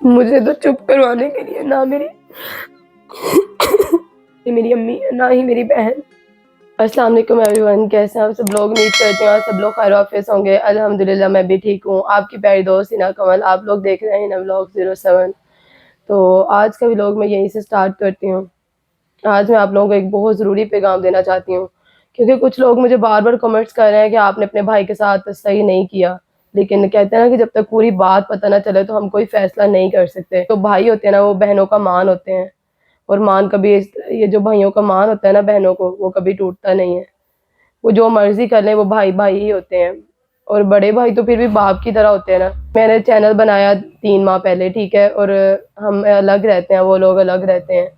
मुझे तो चुप करवाने के लिए ना मेरी अम्मी ना ही मेरी बहन। अस्सलाम वालेकुम एवरीवन, कैसे हैं आप सब लोग? उम्मीद करती हूँ आप सब लोग खैर वाफियत होंगे। अल्हम्दुलिल्लाह मैं भी ठीक हूँ। आपकी प्यारी दोस्त हिना कमल, आप लोग देख रहे हैं हिना व्लॉग 07। तो आज का व्लॉग मैं यहीं से स्टार्ट करती हूँ। आज मैं आप लोगों को एक बहुत ज़रूरी पैगाम देना चाहती हूँ, क्योंकि कुछ लोग मुझे बार बार कमेंट्स कर रहे हैं कि आपने अपने भाई के साथ सही नहीं किया। लेकिन कहते हैं ना कि जब तक पूरी बात पता ना चले तो हम कोई फैसला नहीं कर सकते। तो भाई होते हैं ना, वो बहनों का मान होते हैं, और मान कभी ये जो भाइयों का मान होता है ना बहनों को, वो कभी टूटता नहीं है। वो जो मर्जी कर ले, वो भाई भाई ही होते हैं। और बड़े भाई तो फिर भी बाप की तरह होते हैं ना। मैंने चैनल बनाया 3 माह पहले, ठीक है, और हम अलग रहते हैं, वो लोग अलग रहते हैं।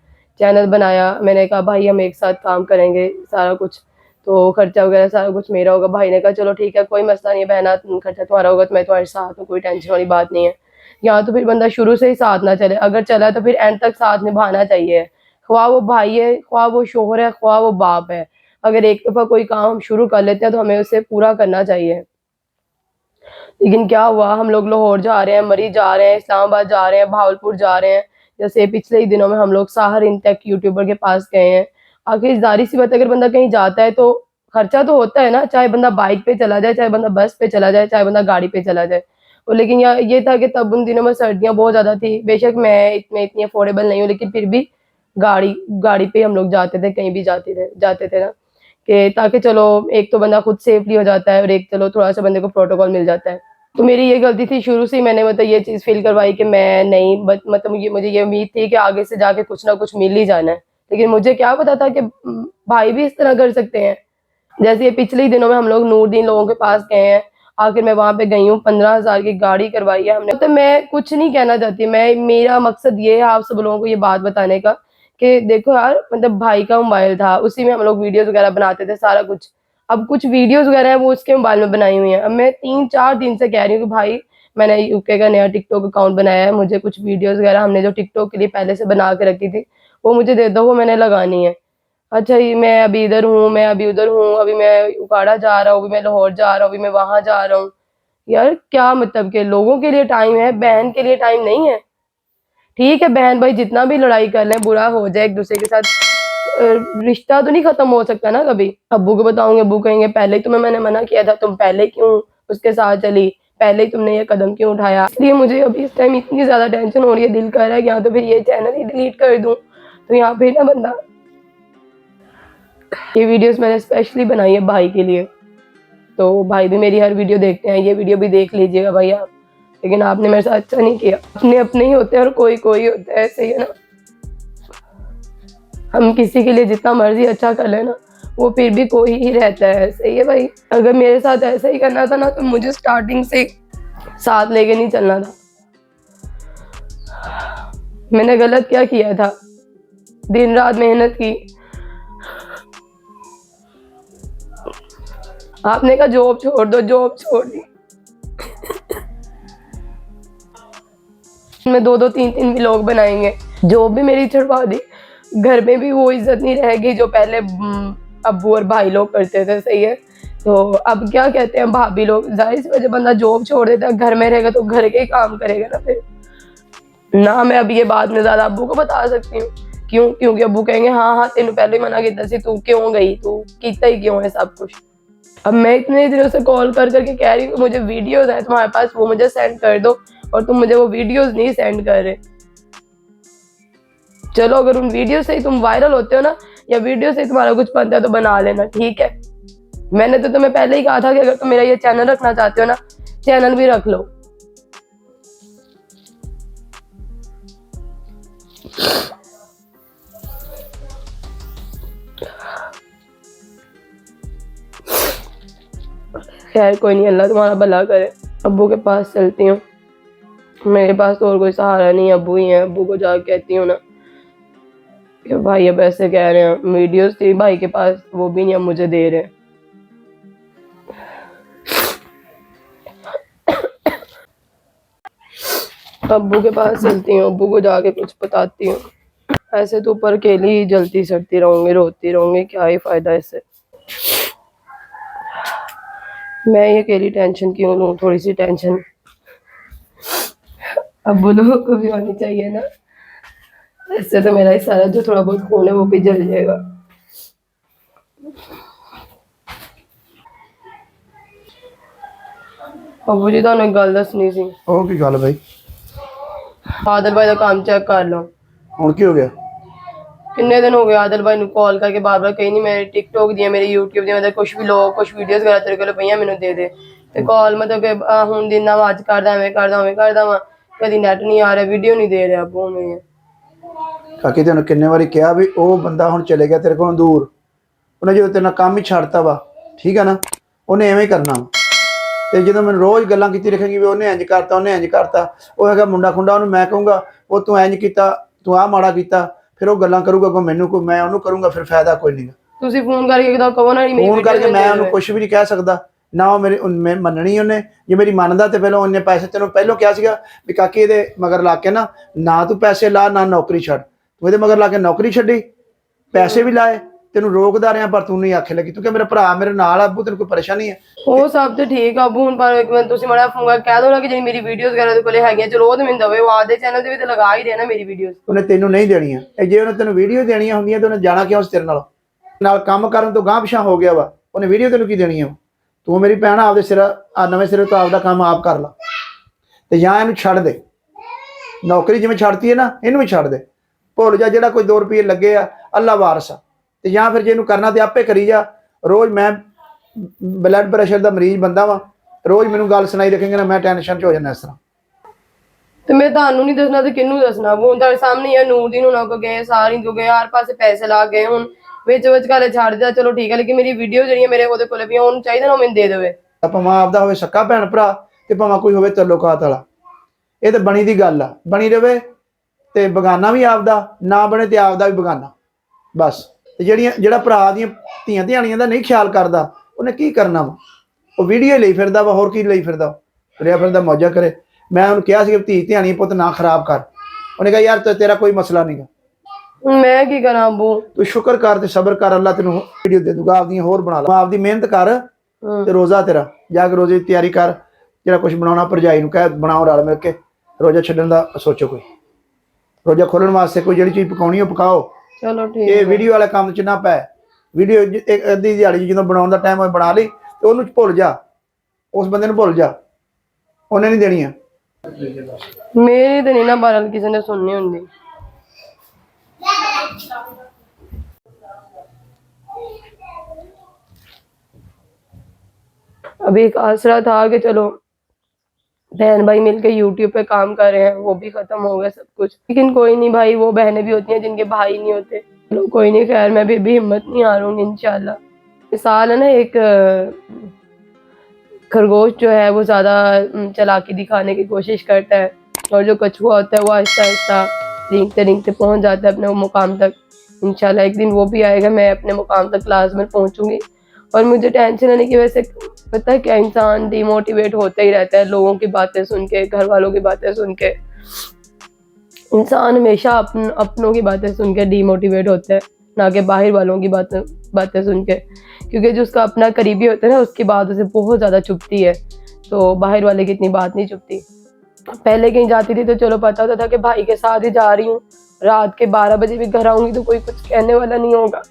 चैनल बनाया, मैंने कहा भाई हम एक साथ काम करेंगे, सारा कुछ तो खर्चा वगैरह सारा कुछ मेरा होगा। भाई ने कहा चलो ठीक है, कोई मसला नहीं है बहना, खर्चा तुम्हारा होगा तो मैं तुम्हारे साथ हूँ, कोई टेंशन वाली बात नहीं है। यहाँ तो फिर बंदा शुरू से ही साथ ना चले, अगर चला तो फिर एंड तक साथ निभाना चाहिए। ख्वाह वो भाई है, ख्वाह वो शोहर है, ख्वाह वो बाप है। अगर एक दफा कोई काम हम शुरू कर लेते हैं तो हमें उसे पूरा करना चाहिए। लेकिन क्या हुआ, हम लोग लाहौर जा रहे हैं, मरी जा रहे हैं, इस्लामाबाद जा रहे हैं, भावलपुर जा रहे हैं। जैसे पिछले ही दिनों में हम लोग साहर इंटेक यूट्यूबर के पास गए हैं। आखिर जाहिर सी बात है, अगर बंदा कहीं जाता है तो खर्चा तो होता है ना, चाहे बंदा बाइक पे चला जाए, चाहे बंदा बस पे चला जाए, चाहे बंदा गाड़ी पे चला जाए। और लेकिन ये था कि तब उन दिनों में सर्दियां बहुत ज्यादा थी। बेशक मैं इतनी अफोर्डेबल नहीं हूँ, लेकिन फिर भी गाड़ी गाड़ी पे हम लोग जाते थे, कहीं भी जाते थे ना, कि ताकि चलो एक तो बंदा खुद सेफली हो जाता है, और एक चलो थोड़ा सा बंदे को प्रोटोकॉल मिल जाता है। तो मेरी ये गलती थी, शुरू से ही मैंने मतलब ये चीज़ फ़ील करवाई कि मैं नहीं, मतलब मुझे ये उम्मीद थी कि आगे से जाके कुछ ना कुछ मिल ही जाना है। लेकिन मुझे क्या पता था कि भाई भी इस तरह कर सकते हैं। जैसे ये पिछले ही दिनों में हम लोग नूरदीन लोगों के पास गए हैं। आखिर मैं वहाँ पे गई हूँ, 15,000 की गाड़ी करवाई है हमने। तो मैं कुछ नहीं कहना चाहती, मेरा मकसद ये है आप सब लोगों को ये बात बताने का कि देखो यार, मतलब भाई का मोबाइल था, उसी में हम लोग वीडियोज़ वगैरह बनाते थे सारा कुछ। अब कुछ वीडियोज़ वगैरह हैं वो उसके मोबाइल में बनाई हुई हैं। अब मैं 3-4 दिन से कह रही हूँ कि भाई मैंने यूके का नया टिकटॉक अकाउंट बनाया है, मुझे कुछ वीडियोज़ वगैरह हमने जो टिकटॉक के लिए पहले से बना के रखी थी, वो मुझे दे दो, वो मैंने लगानी है। अच्छा, ये मैं अभी इधर हूँ, मैं अभी उधर हूँ, अभी मैं उकाड़ा जा रहा हूँ, अभी मैं लाहौर जा रहा हूँ, अभी मैं वहाँ जा रहा हूँ। यार क्या मतलब कि लोगों के लिए टाइम है, बहन के लिए टाइम नहीं है? ठीक है, बहन भाई जितना भी लड़ाई कर लें, बुरा हो जाए एक दूसरे के साथ, रिश्ता तो नहीं खत्म हो सकता ना कभी। अब्बू को बताऊंगे, अब्बू कहेंगे पहले ही तुम्हें मैंने मना किया था, तुम पहले क्यों उसके साथ चली, पहले ही तुमने ये कदम क्यों उठाया। इसलिए मुझे अभी इस टाइम इतनी ज्यादा टेंशन हो रही है, दिल कर रहा है कि या तो फिर ये चैनल ही डिलीट कर दूं, तो यहाँ पे ना बंदा। ये वीडियोस मैंने स्पेशली बनाई है भाई के लिए, तो भाई भी मेरी हर वीडियो देखते हैं, ये वीडियो भी देख लीजिएगा भाई आप। लेकिन आपने मेरे साथ अच्छा नहीं किया। अपने अपने ही होते हैं और कोई कोई होता है, सही है ना। हम किसी के लिए जितना मर्जी अच्छा कर लेना, वो फिर भी कोई ही रहता है, सही है भाई। अगर मेरे साथ ऐसा ही करना था ना, तो मुझे स्टार्टिंग से साथ लेके नहीं चलना था। मैंने गलत क्या किया था? दिन रात मेहनत की। आपने कहा जॉब छोड़ दो, जॉब छोड़ दी। मैं 2-2 3-3 व्लॉग बनाएंगे, जॉब भी मेरी छुड़वा दी। घर में भी वो इज्जत नहीं रहेगी जो पहले अब्बू और भाई लोग करते थे, सही है। तो अब क्या कहते हैं भाभी लोग, जाहिर सी वजह बंदा जॉब छोड़ देता है, घर में रहेगा तो घर के ही काम करेगा ना फिर। ना मैं अब ये बात में ज्यादा अब्बू को बता सकती हूँ। क्यों? क्योंकि अब्बू कहेंगे हाँ हाँ तेन पहले ही मना किया सी, तू क्यों गई, तू कितना ही क्यों है सब कुछ। अब मैं इतने दिनों से कॉल कर करके कह रही हूँ मुझे वीडियोज है तुम्हारे पास, वो मुझे सेंड कर दो, और तुम मुझे वो वीडियोज नहीं सेंड कर रहे। चलो अगर उन वीडियो से ही तुम वायरल होते हो ना, या वीडियो से ही तुम्हारा कुछ बनता है तो बना लेना, ठीक है। मैंने तो तुम्हें पहले ही कहा था कि अगर तुम मेरा ये चैनल रखना चाहते हो ना, चैनल भी रख लो। खैर कोई नहीं, अल्लाह तुम्हारा भला करे। अब्बू के पास चलती हूँ, मेरे पास तो और कोई सहारा नहीं, अब्बू ही है। अब्बू को जाके कहती हूँ ना कि भाई अब ऐसे कह रहे हैं, वीडियोस थी भाई के पास, वो भी नहीं अब मुझे दे रहे। अब्बू के पास चलती हूँ, अब्बू को जाके कुछ बताती हूँ। ऐसे तो ऊपर अकेली जलती सड़ती रहूंगी, रोती रहूंगी, क्या ही फायदा इससे। मैं ये अकेली टेंशन क्यों लूँ, थोड़ी सी टेंशन अब वो लोगों को भी होनी चाहिए ना, इससे तो मेरा ही सारा जो थोड़ा बहुत खून है वो भी जल जाएगा। अब जी ਤੁਹਾਨੂੰ ਇੱਕ ਗੱਲ ਦੱਸਣੀ ਸੀ। ਉਹ ਕੀ ਗੱਲ ਬਾਈ? ਆਦਲ ਭਾਈ ਦਾ ਕੰਮ ਚੈੱਕ ਕਰ ਲਓ। ਹੁਣ ਕੀ ਹੋ ਗਿਆ? ਕਿੰਨੇ ਦਿਨ ਹੋ ਗਏ ਆਦਲ ਭਾਈ ਨੂੰ ਕਾਲ ਕਰਕੇ ਬਾਰ-ਬਾਰ ਕਹੀ ਨਹੀਂ ਮੇਰੇ ਟਿਕਟੋਕ ਦੀਆਂ ਮੇਰੀ YouTube ਦੀਆਂ ਮਤਲਬ ਕੁਝ ਵੀ ਲੋਗ ਕੁਝ ਵੀਡੀਓਜ਼ ਵਗੈਰਾ ਤੇਰੇ ਕੋਲ ਪਈਆਂ ਮੈਨੂੰ ਦੇ ਦੇ ਤੇ ਕਾਲ ਮਤਲਬ ਕਿ ਹੁਣ ਦਿਨਾਂ ਬਾਅਦ ਕਰਦਾ ਐਵੇਂ ਕਰਦਾ ਵਾਂ ਕਦੀ ਨੈਟ ਨਹੀਂ ਆ ਰਿਹਾ ਵੀਡੀਓ ਨਹੀਂ ਦੇ ਰਿਹਾ ਅੱਬੂ ਨੂੰ। ਕਾਕੀ ਤੈਨੂੰ ਕਿੰਨੇ ਵਾਰੀ ਕਿਹਾ ਵੀ ਉਹ ਬੰਦਾ ਹੁਣ ਚਲੇ ਗਿਆ ਤੇਰੇ ਕੋਲੋਂ ਦੂਰ, ਉਹਨੇ ਜਦੋਂ ਤੇਰੇ ਨਾਲ ਕੰਮ ਹੀ ਛੱਡਤਾ ਵਾ, ਠੀਕ ਆ ਨਾ, ਉਹਨੇ ਐਵੇਂ ਹੀ ਕਰਨਾ ਵਾ। ਤੇ ਜਦੋਂ ਮੈਨੂੰ ਰੋਜ਼ ਗੱਲਾਂ ਕੀਤੀ ਰੱਖੇਗੀ ਵੀ ਉਹਨੇ ਇੰਜ ਕਰਤਾ, ਉਹ ਹੈਗਾ ਮੁੰਡਾ ਖੁੰਡਾ, ਉਹਨੂੰ ਮੈਂ ਕਹੂੰਗਾ ਉਹ ਤੂੰ ਇੰਜ ਕੀਤਾ, ਤੂੰ ਆਹ ਮਾੜਾ ਕੀਤਾ, ਫਿਰ ਉਹ ਗੱਲਾਂ ਕਰੂਗਾ ਅੱਗੋਂ ਮੈਨੂੰ ਕੋਈ, ਮੈਂ ਉਹਨੂੰ ਕਰੂੰਗਾ, ਫਿਰ ਫਾਇਦਾ ਕੋਈ ਨਹੀਂ। ਤੁਸੀਂ ਫੋਨ ਕਰਕੇ ਕਿਦਾਂ ਕਹੋ ਨਾ ਨਹੀਂ ਫੋਨ ਕਰਕੇ ਮੈਂ ਉਹਨੂੰ ਕੁਝ ਵੀ ਨਹੀਂ ਕਹਿ ਸਕਦਾ ਨਾ, ਉਹ ਮੈਂ ਮੰਨਣੀ ਉਹਨੇ। ਜੇ ਮੇਰੀ ਮੰਨਦਾ ਤੇ ਪਹਿਲਾਂ ਉਹਨੇ ਪੈਸੇ ਤੈਨੂੰ ਪਹਿਲਾਂ ਕਿਹਾ ਸੀਗਾ ਵੀ ਕਾਕੀ ਇਹਦੇ ਮਗਰ ਲਾ ਕੇ ਨਾ ਤੂੰ ਪੈਸੇ ਲਾ ਨਾ ਨੌਕਰੀ ਛੱਡ, ਤੂੰ ਇਹਦੇ ਮਗਰ ਲਾ ਕੇ ਨੌਕਰੀ ਛੱਡੀ, ਪੈਸੇ ਵੀ ਲਾਏ, ਤੈਨੂੰ ਰੋਕਦਾ ਰਿਹਾ ਪਰ ਤੂੰ ਨਹੀਂ ਆਖੇ ਲੱਗੀ, ਤੂੰ ਕਿ ਮੇਰਾ ਭਰਾ ਮੇਰੇ ਨਾਲ ਆ, ਤੈਨੂੰ ਕੋਈ ਪਰੇਸ਼ਾਨੀ ਹੈ? ਉਹ ਸਭ ਤੇ ਠੀਕ ਆ ਹੁਣ, ਪਰ ਤੁਸੀਂ ਮਾੜਾ ਫੋਨ ਕਰਕੇ ਕਹਿ ਦੋ ਨਾ ਕਿ ਜਿਹੜੀ ਮੇਰੀ ਵੀਡੀਓਜ਼ ਵਗੈਰਾ ਦੇ ਕੋਲੇ ਹੈਗੀਆਂ ਚਲੋ ਉਹ ਤੇ ਮੈਨੂੰ ਦਵੇ, ਉਹ ਆਦੇ ਚੈਨਲ ਤੇ ਵੀ ਤੇ ਲਗਾ ਹੀ ਰਿਹਾ ਨਾ ਮੇਰੀ ਵੀਡੀਓਜ਼। ਉਹਨੇ ਤੈਨੂੰ ਨਹੀਂ ਦੇਣੀਆਂ, ਜੇ ਉਹਨੇ ਤੈਨੂੰ ਵੀਡੀਓ ਦੇਣੀਆਂ ਹੁੰਦੀਆਂ ਤੇ ਉਹਨੇ ਜਾਣਾ ਕਿਉਂ ਸੀ ਤੇਰੇ ਨਾਲ ਕੰਮ ਕਰਨ ਤੋਂ ਗਾਂਹ ਪਿਛਾਂ ਹੋ ਗਿਆ ਵਾ, ਉਹਨੇ ਵੀਡੀਓ ਤੈਨੂੰ ਕੀ ਦੇਣੀ ਆ? ਤੂੰ ਮੇਰੀ ਭੈਣ ਆਪਦੇ ਸਿਰ ਨਵੇਂ ਸਿਰੇ ਤੋਂ ਆਪਦਾ ਕੰਮ ਆਪ ਕਰ ਲਾ ਤੇ ਜਾਂ ਇਹਨੂੰ ਛੱਡ ਦੇ, ਨੌਕਰੀ ਜਿਵੇਂ ਛੱਡਤੀ ਹੈ ਨਾ ਇਹਨੂੰ ਵੀ ਛੱਡ ਦੇ, ਭੁੱਲ ਜਾ ਜਿਹੜਾ ਕੋਈ 2 ਰੁਪਏ ਲੱਗੇ ਆ ਅੱਲਾ ਵਾਰਸ ਆ, ਤੇ ਜਾਂ ਫਿਰ ਜੇ ਇਹਨੂੰ ਕਰਨਾ ਤੇ ਆਪੇ ਕਰੀ ਜਾ। ਰੋਜ਼ ਮੈਂ ਬਲੱਡ ਪ੍ਰੈਸ਼ਰ ਦਾ ਮਰੀਜ਼ ਬੰਦਾ ਵਾ, ਰੋਜ਼ ਮੈਨੂੰ ਗੱਲ ਸੁਣਾਈ ਰੱਖੇਂਗੇ ਨਾ ਮੈਂ ਟੈਨਸ਼ਨ 'ਚ ਹੋ ਜਾਂਦਾ ਇਸ ਤਰ੍ਹਾਂ। ਤੇ ਮੈਂ ਤੁਹਾਨੂੰ ਨਹੀਂ ਦੱਸਣਾ ਤੇ ਕਿਹਨੂੰ ਦੱਸਣਾ? ਹੁਣ ਤੁਹਾਡੇ ਸਾਹਮਣੇ ਹੀ ਨੂਰ ਦੀ ਨੂੰ ਨਾ ਕੋ ਗਏ ਸਾਰੀ ਜੋ ਗਏ ਹਰ ਪਾਸੇ ਪੈਸੇ ਲਾ ਗਏ, ਹੁਣ ਵਿੱਚ ਘਰੇ ਛੱਡ ਜਾ ਚਲੋ ਠੀਕ ਹੈ, ਲੇਕਿਨ ਮੇਰੀ ਵੀਡੀਓ ਜਿਹੜੀਆਂ ਮੇਰੇ ਉਹਦੇ ਕੋਲ ਵੀ ਉਹਨੂੰ ਚਾਹੀਦਾ ਨਾ ਉਹ ਮੈਨੂੰ ਦੇ ਦੇਵੇ। ਭਾਵੇਂ ਆਪਦਾ ਹੋਵੇ ਸੱਕਾ ਭੈਣ ਭਰਾ ਤੇ ਭਾਵੇਂ ਕੋਈ ਹੋਵੇ ਤਲੋਕਾਤ ਵਾਲਾ, ਇਹ ਤਾਂ ਬਣੀ ਦੀ ਗੱਲ ਆ, ਬਣੀ ਰਵੇ ਤੇ ਬਗਾਨਾ ਵੀ ਆਪਦਾ, ਨਾ ਬਣੇ ਤੇ ਆਪਦਾ ਵੀ ਬਗਾਨਾ ਬਸ। ਤੇ ਜਿਹੜਾ ਭਰਾ ਦੀਆਂ ਧੀਆਂ ਧਿਆਣੀਆਂ ਦਾ ਨਹੀਂ ਖਿਆਲ ਕਰਦਾ ਉਹਨੇ ਕੀ ਕਰਨਾ ਵਾ? ਉਹ ਵੀਡੀਓ ਲਈ ਫਿਰਦਾ ਵਾ, ਹੋਰ ਕੀ ਲਈ ਫਿਰਦਾ? ਤੁਰਿਆ ਫਿਰਦਾ ਮੌਜਾਂ ਕਰੇ। ਮੈਂ ਉਹਨੂੰ ਕਿਹਾ ਸੀ ਧੀ ਧਿਆਣੀ ਪੁੱਤ ਨਾ ਖਰਾਬ ਕਰ, ਉਹਨੇ ਕਿਹਾ ਯਾਰ ਤੇਰਾ ਕੋਈ ਮਸਲਾ ਨਹੀਂ ਗਾ। ਮੈਂ ਕੀ ਕਰਾਂ ਅੱਬੂ? ਤੂੰ ਸ਼ੁਕਰ ਕਰ ਤੇ ਸਬਰ ਕਰ, ਅੱਲਾ ਤੈਨੂੰ ਵੀਡੀਓ ਦੇ ਦੂਗਾ, ਆਪਦੀਆਂ ਹੋਰ ਬਣਾ ਲਾ, ਆਪਦੀ ਮਿਹਨਤ ਕਰ ਤੇ ਰੋਜ਼ਾ ਤੇਰਾ ਜਾ ਕੇ ਰੋਜ਼ੇ ਦੀ ਤਿਆਰੀ ਕਰ, ਜਿਹੜਾ ਕੁਝ ਬਣਾਉਣਾ ਭਰਜਾਈ ਨੂੰ ਕਹਿ ਬਣਾਓ ਰਲ ਮਿਲ ਕੇ, ਰੋਜ਼ਾ ਛੱਡਣ ਦਾ ਸੋਚੋ, ਕੋਈ ਰੋਜ਼ਾ ਖੋਲਣ ਵਾਸਤੇ ਕੋਈ ਜਿਹੜੀ ਚੀਜ਼ ਪਕਾਉਣੀ ਉਹ ਪਕਾਓ। ਚਲੋ ਠੀਕ, ਇਹ ਵੀਡੀਓ ਵਾਲੇ ਕੰਮ 'ਚ ਨਾ ਪੈ। ਵੀਡੀਓ ਇੱਕ ਅੱਧੀ ਦਿਹਾੜੀ ਜਦੋਂ ਬਣਾਉਣ ਦਾ ਟਾਈਮ ਹੋਏ ਬਣਾ ਲਈ ਤੇ ਉਹਨੂੰ ਭੁੱਲ ਜਾ, ਉਸ ਬੰਦੇ ਨੂੰ ਭੁੱਲ ਜਾ, ਉਹਨੇ ਨਹੀਂ ਦੇਣੀਆਂ। ਮੇਰੀ ਤੇ ਨਹੀਂ ਨਾ ਬਾਰਲ ਕਿਸੇ ਨੇ ਸੁਣਨੀ ਹੁੰਦੀ। अभी एक आसरा था कि चलो बहन भाई मिलके YouTube पे काम कर रहे हैं, वो भी खत्म हो गया सब कुछ, लेकिन कोई नहीं भाई, वो बहनें भी होती हैं जिनके भाई नहीं होते। चलो कोई नहीं, खैर मैं भी हिम्मत नहीं हारूंगी इंशाल्लाह। मिसाल है ना, एक खरगोश जो है वो ज़्यादा चालाकी दिखाने की कोशिश करता है और जो कछुआ होता है वो आहिस्ता आहिस्ता रेंगते रेंगते पहुँच जाता है अपने वो मुकाम तक। इंशाल्लाह एक दिन वो भी आएगा, मैं अपने मुकाम तक लाजमन पहुँचूँगी। और मुझे टेंशन है कि वैसे पता है क्या, इंसान डिमोटिवेट होता ही रहता है बातों की बातें सुन के, घर वालों की बातें सुन के। इंसान हमेशा अपनों की बातें सुन के डिमोटिवेट होता है, ना कि बाहर वालों की बातें सुन के, क्योंकि जो उसका अपना करीबी होता है ना उसकी बात उसे बहुत ज़्यादा चुभती है, तो बाहर वाले की इतनी बात नहीं चुभती। पहले कहीं जाती थी तो चलो पता होता था कि भाई के साथ ही जा रही हूँ, रात के 12 बजे भी घर आऊँगी तो कोई कुछ कहने वाला नहीं होगा।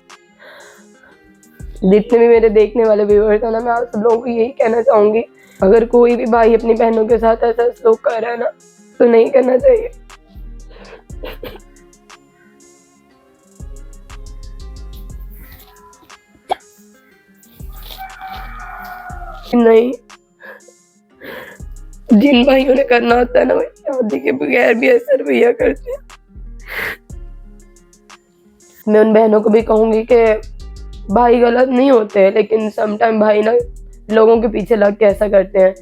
जितने भी मेरे देखने वाले व्यूअर्स हैं ना, मैं आप सब लोगों को यही कहना चाहूँगी, अगर कोई भी भाई अपनी बहनों के साथ ऐसा सलूक कर रहा है ना तो नहीं करना चाहिए। नहीं, जिन भाइयों ने करना होता है ना वो शादी के बगैर भी ऐसा रवैया करते हैं। मैं उन बहनों को भी कहूँगी कि भाई गलत नहीं होते हैं, लेकिन समटाइम भाई ना लोगों के पीछे लग के ऐसा करते हैं।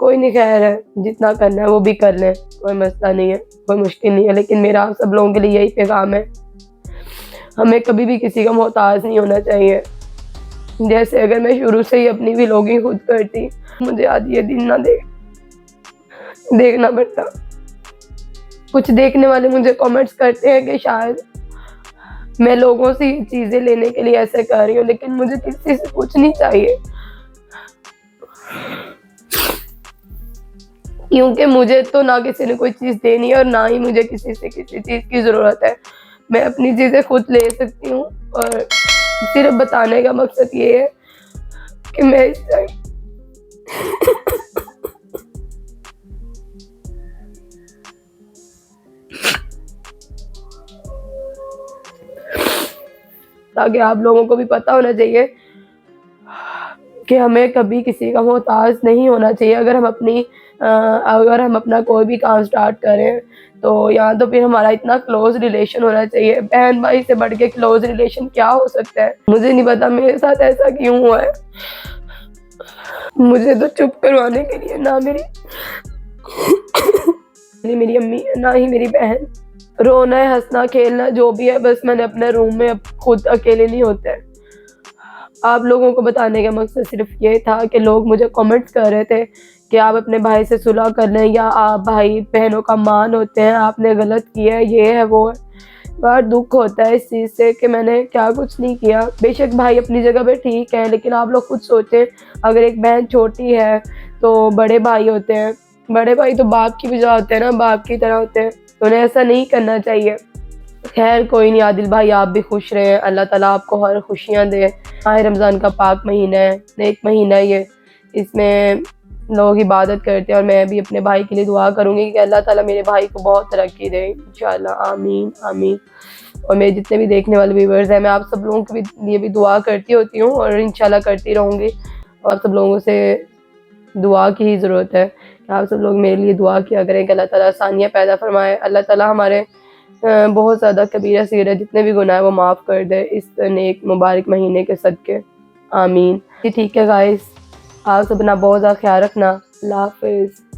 कोई नहीं, खैर है, जितना करना है वो भी कर लें, कोई मसला नहीं है, कोई मुश्किल नहीं है। लेकिन मेरा आप सब लोगों के लिए यही पैगाम है, हमें कभी भी किसी का मोहताज नहीं होना चाहिए। जैसे अगर मैं शुरू से ही अपनी व्लॉगिंग खुद करती, मुझे आज ये दिन ना देखना पड़ता। कुछ देखने वाले मुझे कमेंट्स करते हैं कि शायद मैं लोगों से ये चीज़ें लेने के लिए ऐसे कर रही हूँ, लेकिन मुझे किसी से कुछ नहीं चाहिए। क्योंकि मुझे तो ना किसी ने कोई चीज़ देनी है और ना ही मुझे किसी से किसी चीज़ की ज़रूरत है। मैं अपनी चीज़ें खुद ले सकती हूँ और सिर्फ बताने का मकसद ये है कि मैं इस टाइम ताकि आप लोगों को भी पता होना चाहिए कि हमें कभी किसी का मोहताज नहीं होना चाहिए। अगर हम अपना कोई भी काम स्टार्ट करें तो या तो फिर हमारा इतना क्लोज रिलेशन होना चाहिए। बहन भाई से बढ़ के क्लोज रिलेशन क्या हो सकता है? मुझे नहीं पता मेरे साथ ऐसा क्यों हुआ है। मुझे तो चुप करवाने के लिए ना मेरी अम्मी ना ही मेरी बहन। रोना है, हंसना, खेलना जो भी है, बस मैंने अपने रूम में अब खुद अकेले नहीं होते हैं। आप लोगों को बताने का मकसद सिर्फ ये था कि लोग मुझे कमेंट्स कर रहे थे कि आप अपने भाई से सुलह कर लें या आप भाई बहनों का मान होते हैं, आपने गलत किया है, ये है वो है। बहुत दुख होता है इस चीज़ से कि मैंने क्या कुछ नहीं किया। बेशक भाई अपनी जगह पे ठीक है, लेकिन आप लोग खुद सोचें, अगर एक बहन छोटी है तो बड़े भाई होते हैं, बड़े भाई तो बाप की वजह होते हैं ना, बाप की तरह होते हैं, तो उन्हें ऐसा नहीं करना चाहिए। खैर कोई नहीं आदिल भाई, आप भी खुश रहें, अल्लाह ताला आपको हर खुशियाँ दे। माह रमज़ान का पाक महीना है, नेक महीना है ये, इसमें लोग इबादत करते हैं और मैं भी अपने भाई के लिए दुआ करूँगी कि अल्लाह ताला मेरे भाई को बहुत तरक्की दे इंशाल्लाह, आमीन आमीन। और मेरे जितने भी देखने वाले व्यूवर्स हैं, मैं आप सब लोगों के लिए भी दुआ करती होती हूँ और इंशाल्लाह करती रहूँगी। और सब लोगों से दुआ की ही ज़रूरत है कि आप सब लोग मेरे लिए दुआ किया करें कि अल्लाह ताला आसानियाँ पैदा फरमाए, अल्लाह ताला हमारे बहुत ज़्यादा कबीरा सगीरा जितने भी गुनाह है वो माफ़ कर दे इस नेक मुबारक महीने के सदके, आमीन। ठीक है गाइस, आप सब अपना बहुत ज़्यादा ख्याल रखना। अल्लाह हाफ़िज़।